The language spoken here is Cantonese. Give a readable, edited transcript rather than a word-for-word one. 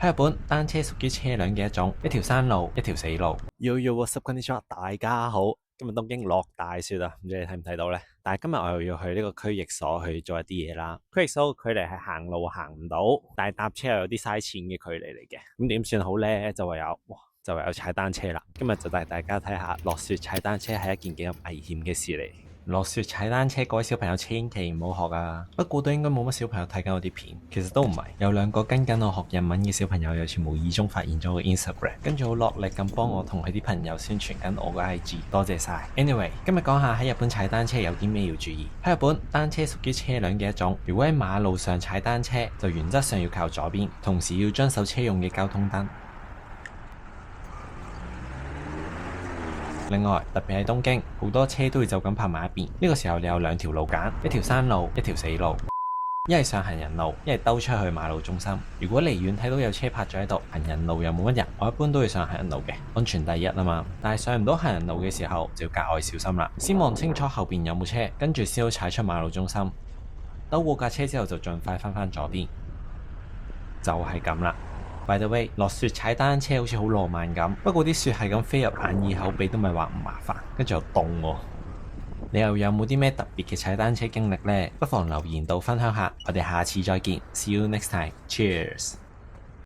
喺日本，單車屬於車輛嘅一種，一條山路，一條死路。What's up, konnichiwa，大家好。今日東京落大雪啊，唔知你睇唔睇到呢？但係今日我又要去呢個區役所去做一啲嘢啦。區役所嘅距離係行路行唔到，但係搭車又有啲嘥錢嘅距離嚟嘅。咁點算好呢？就唯有踩單車啦。今日就帶大家睇下落雪踩單車係一件幾咁危險嘅事嚟。落雪踩單車，各位小朋友千祈唔好學啊！不過都應該冇乜小朋友睇緊我啲片，其實都唔係。有兩個跟緊我學日文嘅小朋友，有次無意中發現咗我 Instagram，跟住好落力咁幫我同佢啲朋友宣傳緊我個 IG，多謝晒。Anyway，今日講下喺日本踩單車有啲咩要注意。喺日本，單車屬於車輛嘅一種，如果喺馬路上踩單車，就原則上要靠左邊，同時要遵守車用嘅交通燈。另外，特別係東京，好多車都會就咁泊埋一邊。呢個時候你有兩條路揀，一條山路，一條死路。一係上行人路，一係兜出去馬路中心。如果離遠睇到有車泊咗喺度，行人路又冇乜人，我一般都會上行人路嘅，安全第一啊嘛。但係上唔到行人路嘅時候，就要格外小心啦。先望清楚後邊有冇車，跟住先好踩出馬路中心。兜過架車之後，就盡快返左邊。就係咁啦。By the way， 落雪踩單車好似好浪漫咁，不過啲雪係咁飛入眼耳口鼻都咪話唔麻煩，跟住又凍喎。你又有冇啲咩特別嘅踩單車經歷呢？不妨留言度分享下。我哋下次再見，See you next time，Cheers。